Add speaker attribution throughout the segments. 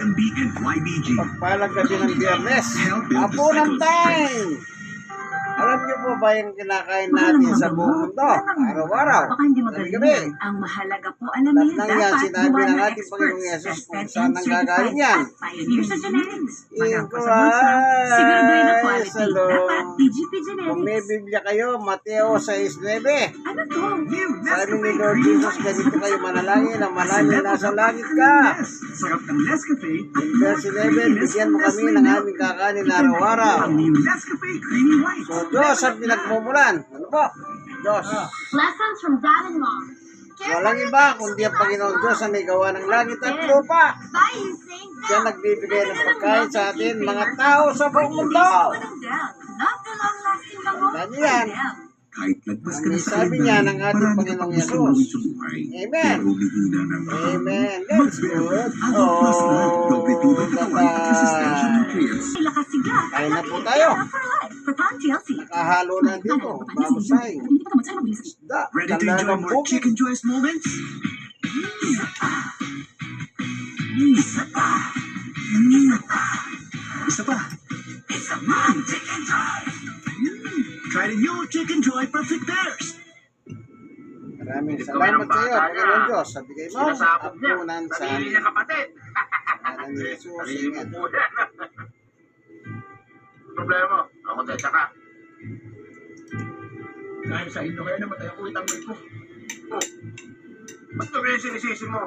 Speaker 1: MB and YBG.
Speaker 2: Pagpalag kasi ng Biyernes. Apo ng time! Alam niyo po ba yung kinakain natin sa buong mundo? Araw-araw.
Speaker 3: Baka hindi
Speaker 2: Gabi-gabi.
Speaker 3: magaling. Ang mahalaga po, alamin
Speaker 2: Lahat ng yan,
Speaker 3: dapat
Speaker 2: sinabi
Speaker 3: gawa
Speaker 2: ng
Speaker 3: ng
Speaker 2: ating Panginoong
Speaker 3: experts,
Speaker 2: Yesus kung
Speaker 3: tested
Speaker 2: saan
Speaker 3: and
Speaker 2: nanggagaling
Speaker 3: certified
Speaker 2: yan.
Speaker 3: at pioneers sa genetics.
Speaker 2: Ito
Speaker 3: Maganda sa bansa, siguraduhin ang quality.
Speaker 2: sa loob.
Speaker 3: Dapat TGP
Speaker 2: Kung may
Speaker 3: Genetics.
Speaker 2: Biblia kayo, Mateo 6:9.
Speaker 3: Ano to?
Speaker 2: Sabi ni Lord Jesus, ganito kayo manalangin na manalangin nasa langit ka.
Speaker 1: Sarap ng Nescafe.
Speaker 2: In verse 11, bigyan mo kami ng aming kakanin araw-araw.
Speaker 1: Ang new Nescafe Creamy White.
Speaker 2: So, Diyos ang pinagmumulan. Ano po? Diyos.
Speaker 4: Lessons from Dad and Mom.
Speaker 2: Walang iba kundi ang Panginoon Diyos ang may gawa ng langit at lupa.
Speaker 4: Bye, you sing.
Speaker 2: Siya nagbibigay ng pagkain sa atin, mga tao sa buong mundo.
Speaker 3: Not the long-lasting bango.
Speaker 2: Tandaan niyo yan.
Speaker 1: Kahit lagpas ka
Speaker 2: Ang
Speaker 1: na sa
Speaker 2: sabi niya ng
Speaker 1: kalendaryo,
Speaker 2: ating
Speaker 1: marami ka
Speaker 2: Panginoong
Speaker 1: pang gustong
Speaker 2: Yesus.
Speaker 1: gawin sa buhay.
Speaker 2: Amen.
Speaker 1: Pero umihina ng
Speaker 2: Amen. That's good.
Speaker 1: Plus na, doble tulong
Speaker 2: Oh,
Speaker 1: katawan at resistensya nutrients.
Speaker 3: Lakas sigla.
Speaker 2: Kain na po tayo.
Speaker 3: For life. Prepare TLC.
Speaker 2: Kahalo na dito. Bamusay. Isda.
Speaker 1: Ready to
Speaker 2: Tanda
Speaker 1: enjoy
Speaker 2: ng
Speaker 1: more
Speaker 2: bukid.
Speaker 1: chicken joyous moments? Isa pa. Try the new Chicken Joy Perfect Pairs.
Speaker 2: Maraming salamat sa iyo, Panginoon Diyos. Sa bigay mo, apunan sa amin.
Speaker 5: kapatid.
Speaker 2: Anan ni Jesus.
Speaker 5: Sarili mo
Speaker 2: Amen.
Speaker 5: po yan. Problema, ako tayo tsaka.
Speaker 6: Dahil sa inyo kaya namatay ako itanggal ko.
Speaker 5: Oh, ba't kami yung sinisisi mo?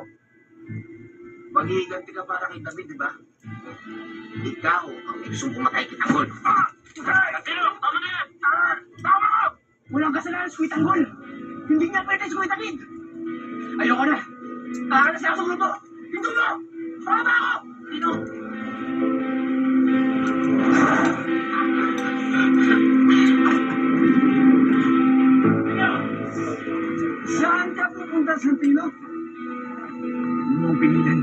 Speaker 5: Maghihiganti ka para kay David, di ba? Ikaw ang ilusong pumatay kay Tanggol. Sino? Tama na yan! Tama!
Speaker 6: Walang kasalanan sa Kuitanggol. Hindi niya pwede sa Kuitangid. Ayoko na. Kakalas na ako sa grupo. Hindi mo! Tama ako! Sino? Saan ka pupunta, Santino? Hindi mo pinilan.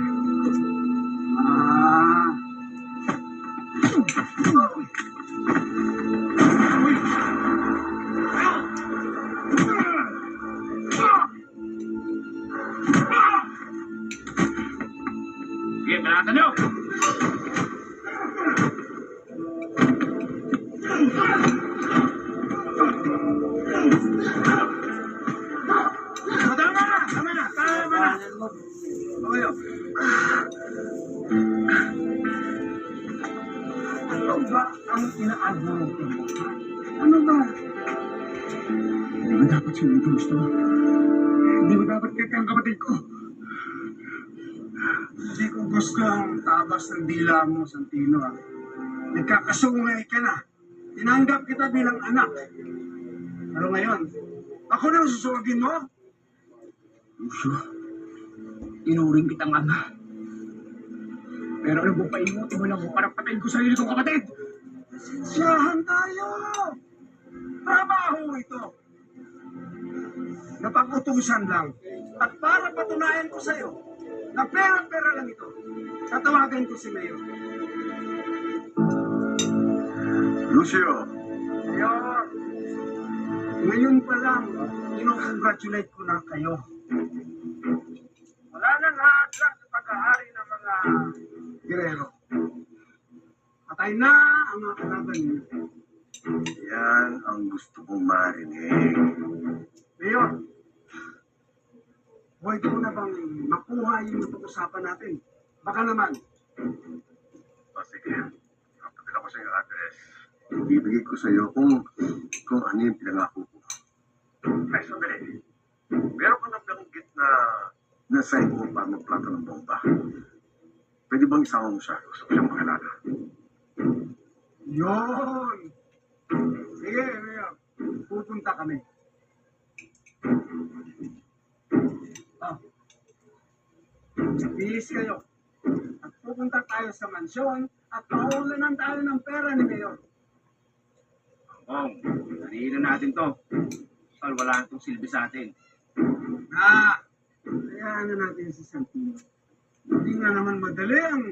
Speaker 5: Sige, pinatan nyo!
Speaker 6: Tama na! Tama na! Tama na! Okay, oh. Ano ba ang inaagaw ko? Ano ba? Hindi ba dapat sila ito gusto? Hindi ba dapat kaya ang kapatid ko? Hindi ko gusto ang tabas ng dila mo, Santino. Nagkakasungay ka na. Tinanggap kita bilang anak. Pero ngayon, ako na ang susugin mo? Lucio, tinuring kitang ama. Pero ano ba paimutin mo lang mo para patayin ko sarili kong kapatid? Siyahan tayo! Trabaho ito! Napag-utusan lang. At para patunayan ko sa'yo na pera-pera lang ito, tatawagan ko si Mayor.
Speaker 5: Lucio!
Speaker 6: Mayor, ngayon pa lang, ino-congratulate ko na kayo. Wala nang haadlang sa pag-aari ng mga Guerrero. Patay na ang mga kalaban niyo.
Speaker 5: Yan ang gusto kong marinig.
Speaker 6: Mayor, pwede ko na bang makuha yung pag-usapan natin? Baka naman.
Speaker 5: Sige, kapadala ko sa iyo address. Ibibigay ko sa iyo kung ano yung pinangako ko. Ay, sandali. Meron ka nang nabanggit na sign mo para magplata ng bomba. Pwede bang isama mo siya? Gusto ko siyang makilala.
Speaker 6: Yun! Sige, Mayor. Pupunta kami. Ah. Bilis kayo. At pupunta tayo sa mansyon at paulanan tayo ng pera ni Mayor.
Speaker 5: Bong, narihin na natin to. Sal, wala itong silbi sa atin.
Speaker 6: Hayaan na natin si Santino. Hindi nga naman madali ang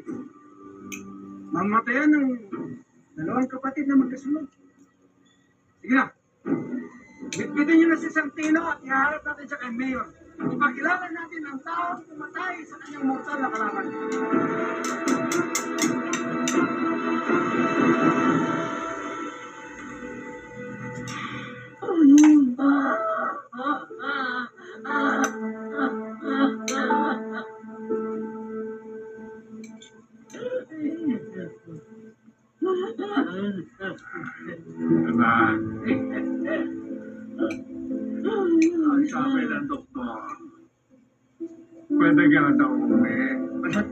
Speaker 6: mamatayan ng dalawang kapatid na magkasunod. Sige na. Bitbitin niyo na si Santino at iharap natin siya kay Mayor. Ipakilala natin ang taong pumatay sa kanyang mortal na kalaban.
Speaker 5: Diba? Ang sabi ng doktor, pwede ka na daw umuwi. Basta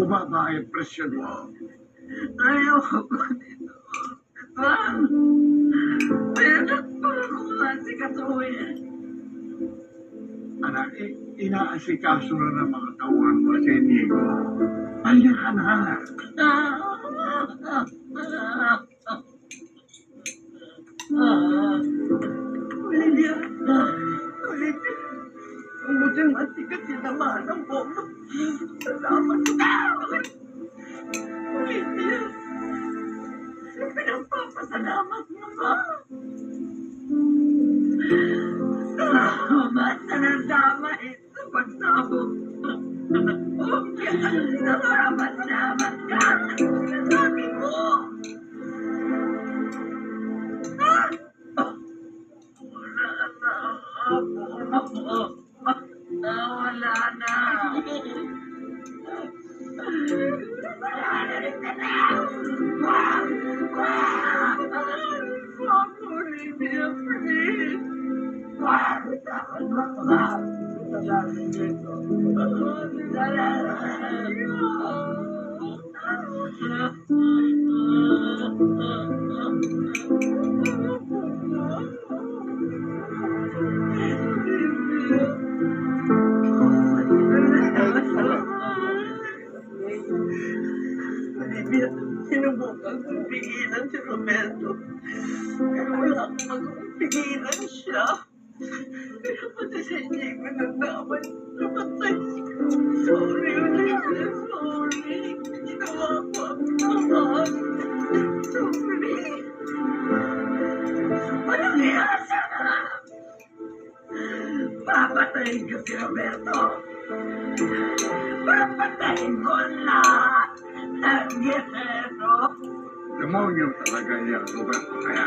Speaker 5: bumaba yung presyon mo.
Speaker 1: Ayoko ko dito. Anak pa ako kasi katuwin.
Speaker 5: Anak, inaasikaso na ng mga tauhan mo sa Inigo. Pahinga ka na.
Speaker 1: Olivia. Olivia. Ang muting matikat tinamaan ng bono. Salamat ka. Olivia. Pinagpapasalamat mo ba? Salamat na nandama ito pagsabog. Salamat ka. Sabi mo. Wala na. Olivia, please. Olivia, sinubukan kong pigilan si Roberto. Pero wala akong magawang pigilan siya. Pero pati sa hindi ko nagdaman, napatay siya. Sorry, Olivia, sorry. Ginawa ko ang mahal. Sorry. Walang iyasa ka. Papatayin ko si Roberto. Papatayin ko lahat ng Guerrero.
Speaker 5: Demonyo talaga niya, Roberto. Kaya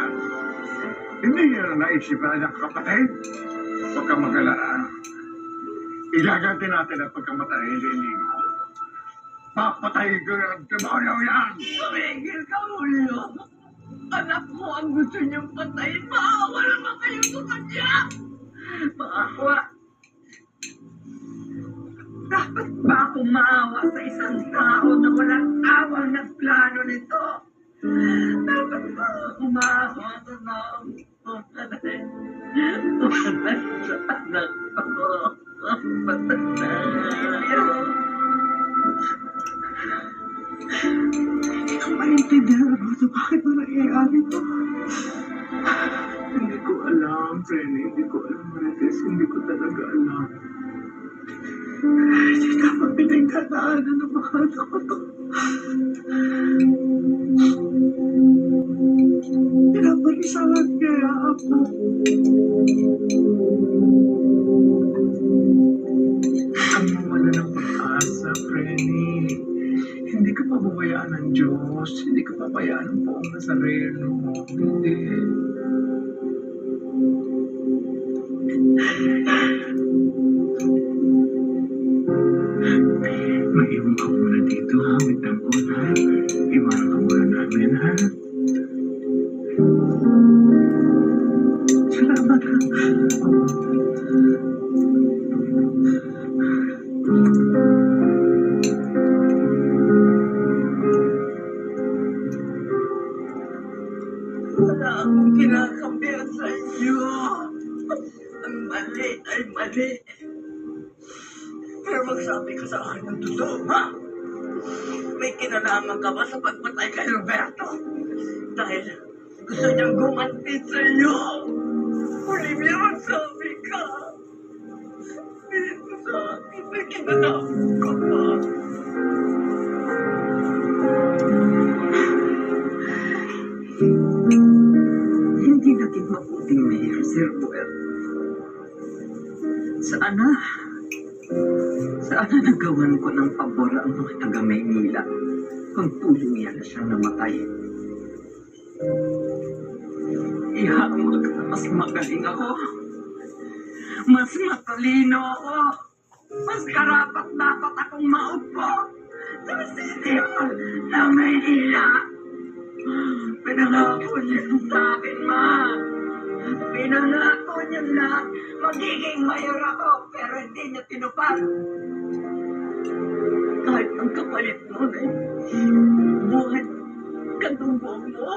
Speaker 5: hindi niya na naisipan niyang kapatid. Huwag kang mag-alala. Igaganti natin ang pagkamatay ni Inigo. Papatayin ko yung demonyo yan!
Speaker 1: Tumigil ka, Julio. Anak mo ang gusto niyang patayin. Maawa naman kayo sa kanya. Maawa. Dapat ba akong maawa sa isang tao na walang awang nagplano nito? Dapat ba akong maawa sa tao? Patay sa anak ko. Hindi ko maintindihan Roberto. Bakit ba nangyayari ito? Hindi ko alam, Frenny. Hindi ko alam, Marites. Hindi ko talaga alam. Hindi dapat pinagdadaanan ng mga anak ko to. Pinaparisahan kaya ako. Ang mawala ng pag-asa, Frenny. Hindi ka pababayaan ng Diyos. Hindi ka pabayaan ng buong Nazareno. Hindi. Mag-iwan ka muna dito, ha? Wait lang po, ha? Iwanan ka muna namin, ha? Salamat, ha? Wala akong kinakampihan sa inyo. Ang mali ay mali. Pero magsabi ka sa akin ng totoo, ha? May kinalaman ka ba sa pagpatay kay Roberto? Dahil gusto niyang gumanti sa iyo. Olivia, magsabi ka. Sabihin mo sa akin, may kinalaman ka ba? Hindi naging mabuting mayor si Roberto. Sana nagawan ko ng pabor ang mga taga-Maynila kung tuluyan na siyang namatay. Ihamag na mas magaling ako. Mas matalino ako. Mas karapat-dapat akong maupo sa City Hall ng Maynila. Pinangako niya sa akin, Ma. Pinangako niya na magiging mayor ako, pero hindi niya tinupad. Kahit ang kapalit mo na buhay kadumbong mo.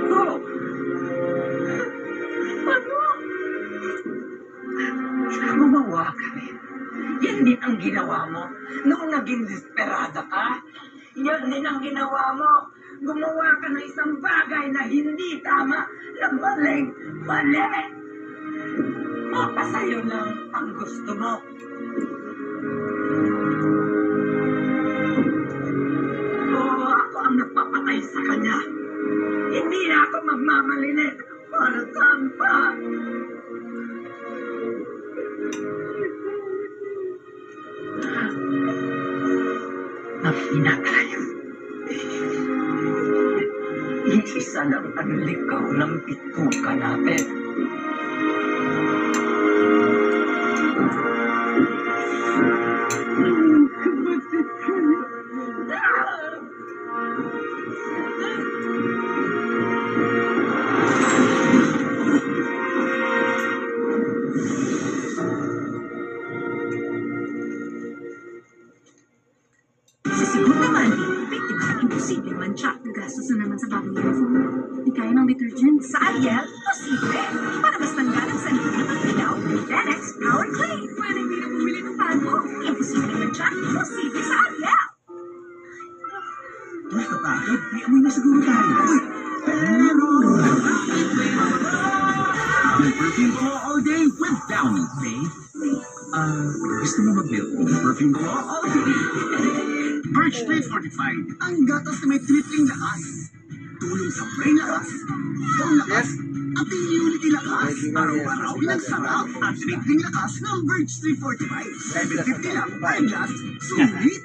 Speaker 1: Oh! Ano? Gumawa ka rin. Yan din ang ginawa mo noong naging desperada ka. Yan din ang ginawa mo. Gumawa ka ng isang bagay na hindi tama, na maling mali. Mapasayo lang ang gusto mo. Oo, ako ang nagpapatay sa kanya. Hindi na ako magmamalinis para saan pa. Mahina tayo. Iisa lang ang likaw ng bituka natin.
Speaker 3: Sa sigot naman, biktima ng imposible mancha. Gastos na naman sa bagong uniform. Di kaya ng detergent. Sa Ariel, posible. Para mas tanggal ang sanhin ng pagkinaw, Benex Power Clean. Pwede hindi na bumili ng bago. Imposible mancha, posible sa Ariel.
Speaker 6: Uy, kapatid, may amoy na siguro tayo. Uy, pero...
Speaker 7: May perfume ko all day with Downy, babe. Gusto mo mag-milk tea? Perfume ko all day.
Speaker 6: Birch 345, ang gatas na may tripling lakas. Tulong sa brain lakas, bone lakas, at immunity lakas. Araw-araw ng sarap at tripling lakas ng Birch 345. 750 lang per glass, sulit